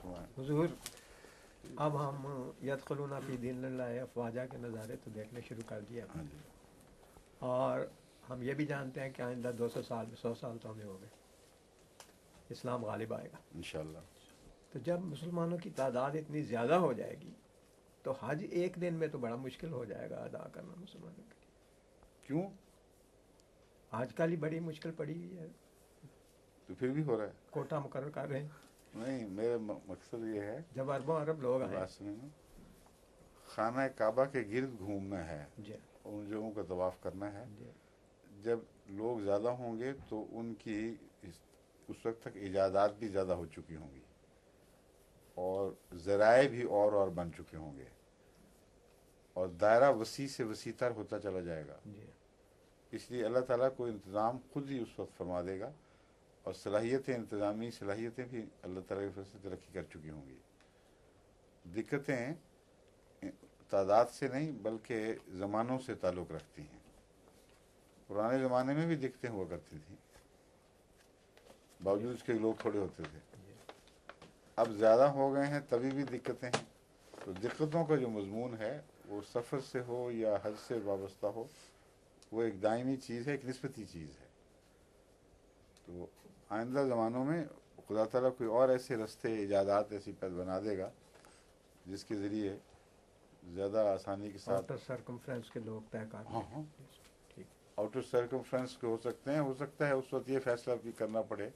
फरमाएं। हुजूर अब हम यदखुलूना फी दीनिल्लाहि अफ़वाजा के नज़ारे तो देखने शुरू कर दिए हाँ जी, और हम ये भी जानते हैं कि आइंदा 200 साल 100 साल तो हमें हो गए, इस्लाम गालिब आएगा। इंशाल्लाह। तो जब मुसलमानों की तादाद इतनी ज़्यादा हो जाएगी तो हज एक दिन में तो बड़ा मुश्किल हो जाएगा अदा करना मुसलमानों के लिए। क्यों? आजकल ही बड़ी मुश्किल पड़ी हुई है, तो फिर भी हो रहा है। कोटा मुकर्रर कर रहे हैं। नहीं, मेरा मकसद ये है, जब अरबों अरब लोग आए बात सुनिए ना, खाना काबा के गिर्द घूमना है, जी उन जगहों का तवाफ करना है। जी जब लोग ज़्यादा होंगे तो उनकी उस वक्त तक इजादात भी ज़्यादा हो चुकी होंगी और ज़राए भी और बन चुके होंगे और दायरा वसी से वसीतर होता चला जाएगा। जी इसलिए अल्लाह ताला को इंतज़ाम खुद ही उस वक्त फरमा देगा और सलाहियतें, इंतज़ामी सलाहियतें भी अल्लाह ताला की तरफ से तरक्की कर चुकी होंगी। दिक्कतें तादाद से नहीं बल्कि ज़मानों से ताल्लुक़ रखती हैं। पुराने ज़माने में भी दिक्कतें हुआ करती थी, बावजूद इसके लोग थोड़े होते थे। अब ज़्यादा हो गए हैं तभी भी दिक्कतें हैं। तो दिक्कतों का जो मज़मून है वो सफ़र से हो या हज से वाबस्ता हो, वो एक दायमी चीज़ है, एक निस्बती चीज़ है। तो आइंदा ज़मानों में खुदा ताला कोई और ऐसे रास्ते, इजादात ऐसी पैद बना देगा जिसके ज़रिए ज़्यादा आसानी के साथ आउटर सर्कमफ्रेंस के लोग तय कर हाँ हाँ ठीक आउटर सर्कमफ्रेंस के हो सकते हैं। हो सकता है उस वक्त ये फैसला भी करना पड़े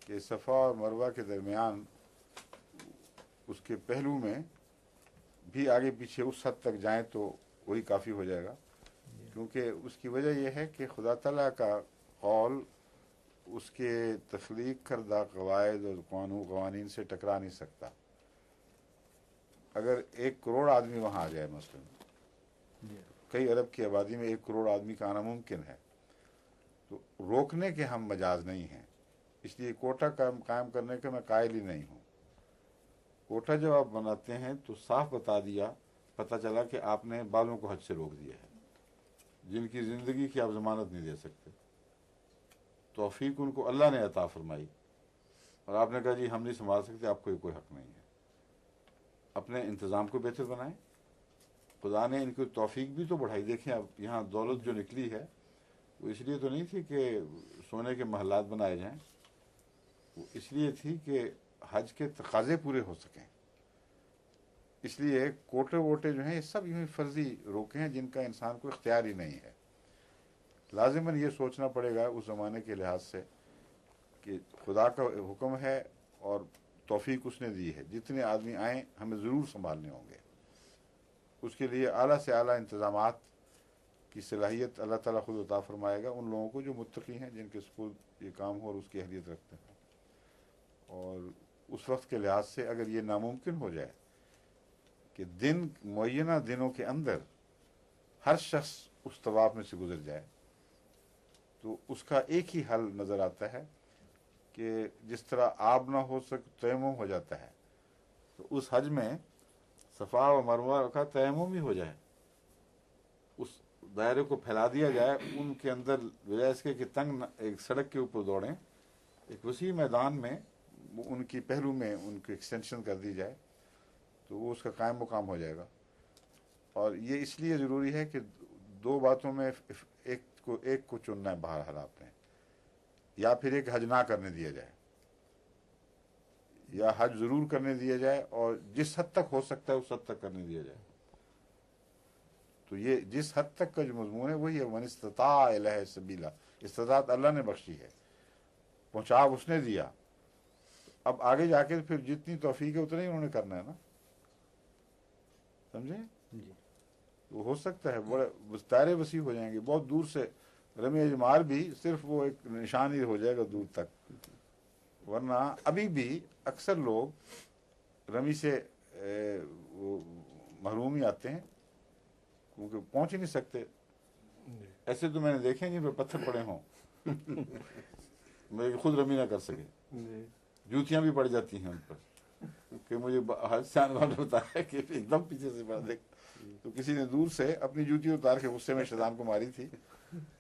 कि सफ़ा और मरवा के दरमियान उसके पहलू में भी आगे पीछे उस हद तक जाएं तो वही काफ़ी हो जाएगा। क्योंकि उसकी वजह यह है कि खुदा ताला का कौल उसके तख्लीक करदा कवायद और कवानीन से टकरा नहीं सकता। अगर 1 करोड़ आदमी वहाँ आ जाए, मसलन जी कई अरब की आबादी में 1 करोड़ आदमी का आना मुमकिन है, तो रोकने के हम मजाज नहीं हैं। इसलिए कोटा कायम करने के मैं कायल ही नहीं हूँ। कोटा जब आप बनाते हैं तो साफ पता चला कि आपने बालों को हज से रोक दिया है, जिनकी ज़िंदगी की आप ज़मानत नहीं दे सकते। तौफीक उनको अल्लाह ने अता फरमाई और आपने कहा जी हम नहीं संभाल सकते, आपको कोई हक नहीं है। अपने इंतज़ाम को बेहतर बनाएं। खुदा ने इनकी तौफीक भी तो बढ़ाई। देखें अब यहाँ दौलत जो निकली है वो इसलिए तो नहीं थी कि सोने के महलात बनाए जाएं, वो इसलिए थी कि हज के तकाजे पूरे हो सकें। इसलिए कोटे वोटे जो हैं ये सब यूँ ही फर्जी रोके हैं जिनका इंसान को इख्तियार ही नहीं है। लाजिमन ये सोचना पड़ेगा उस ज़माने के लिहाज से कि खुदा का हुक्म है और तौफीक उसने दी है, जितने आदमी आएँ हमें ज़रूर संभालने होंगे। उसके लिए आला से आला इंतज़ामात की सलाहियत अल्लाह ताला खुद अता फरमाएगा उन लोगों को जो मुत्तकी हैं, जिनके सुपुर्द ये काम हो और उसकी अहलियत रखते हैं। और उस वक्त के लिहाज से अगर ये नामुमकिन हो जाए कि दिन मुअय्यना दिनों के अंदर हर शख्स उस तवाफ में से गुजर जाए, तो उसका एक ही हल नज़र आता है कि जिस तरह आब ना हो तयम्मुम हो जाता है, तो उस हज में सफ़ा व मरवा का तयम्मुम ही हो जाए, उस दायरे को फैला दिया जाए उनके अंदर, बजाय इसके कि तंग एक सड़क के ऊपर दौड़ें, एक वसी मैदान में उनकी पहलू में उनकी एक्सटेंशन कर दी जाए, तो वो उसका कायम मुकाम हो जाएगा। और ये इसलिए ज़रूरी है कि 2 बातों में एक को चुनना है बहरहाल आपने, या फिर एक हज ना करने दिया जाए या हज ज़रूर करने दिया जाए और जिस हद तक हो सकता है उस हद तक करने दिया जाए। तो ये जिस हद तक का जो मजमून है वही है, मन इस्तता इलैहि सबीला। इस्तिताअत अल्लाह ने बख्शी है, पहुँचा उसने दिया। अब आगे जाके फिर जितनी तौफीक है उतना ही उन्होंने करना है ना, समझे जी। तो हो सकता है बड़े दायरे वसी हो जाएंगे। बहुत दूर से रमी अजमार भी सिर्फ वो एक निशान ही हो जाएगा दूर तक, वरना अभी भी अक्सर लोग रमी से वो महरूम ही आते हैं क्योंकि पहुंच ही नहीं सकते। ऐसे तो मैंने देखे जिन पर पत्थर पड़े हों मैं खुद रमी ना कर सके, जूतियां भी पड़ जाती हैं उन पर कि मुझे हज से आने वाला बताया कि एकदम पीछे से पड़ा देख, तो किसी ने दूर से अपनी जूती उतार के गुस्से में शैतान को मारी थी,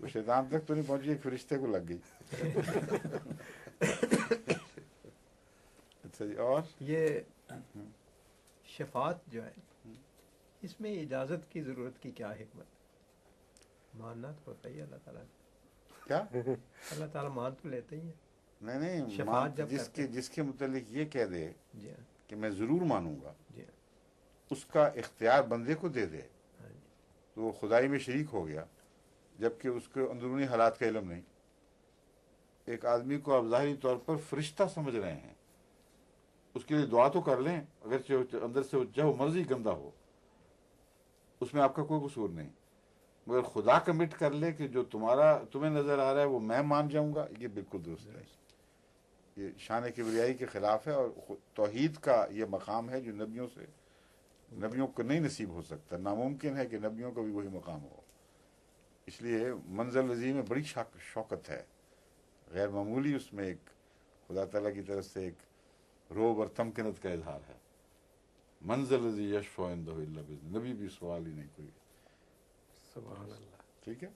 वो शैतान तक तो नहीं पहुंची, एक फरिश्ते को लग गई। अच्छा जी, और اور یہ شفاعت جو ہے اس میں اجازت کی ضرورت کی کیا حکمت؟ ماننا تو ہوتا ہی اللہ تعالیٰ نے، کیا اللہ تعالیٰ مان تو لیتے ہی ہیں. نہیں شفاعت جب کرتے ہیں. جس کے متعلق یہ کہہ دے جی ہاں کہ میں ضرور مانوں گا، جی ہاں اس کا اختیار بندے کو دے دے ہاں جی تو وہ خدائی میں شریک ہو گیا، جبکہ اس کے اندرونی حالات کا علم نہیں. ایک آدمی کو آپ ظاہری طور پر فرشتہ سمجھ رہے ہیں، اس کے لیے دعا تو کر لیں، اگرچہ اندر سے جو مرضی گندا ہو، اس میں آپ کا کوئی قصور نہیں، مگر خدا کمٹ کر لے کہ جو تمہیں نظر آ رہا ہے وہ میں مان جاؤں گا، یہ بالکل درست نہیں. یہ شان کبریائی کے خلاف ہے، اور توحید کا یہ مقام ہے جو نبیوں کو نہیں نصیب ہو سکتا. ناممکن ہے کہ نبیوں کو بھی وہی مقام ہو. اس لیے منزل رضی میں بڑی شوقت ہے، غیر معمولی اس میں ایک خدا تعالیٰ کی طرف سے ایک روب اور تمکنت کا اظہار ہے. منزل رضی یشفع عنده الا باذن، نبی بھی سوال ہی نہیں کوئی. سبحان اللہ. ٹھیک ہے.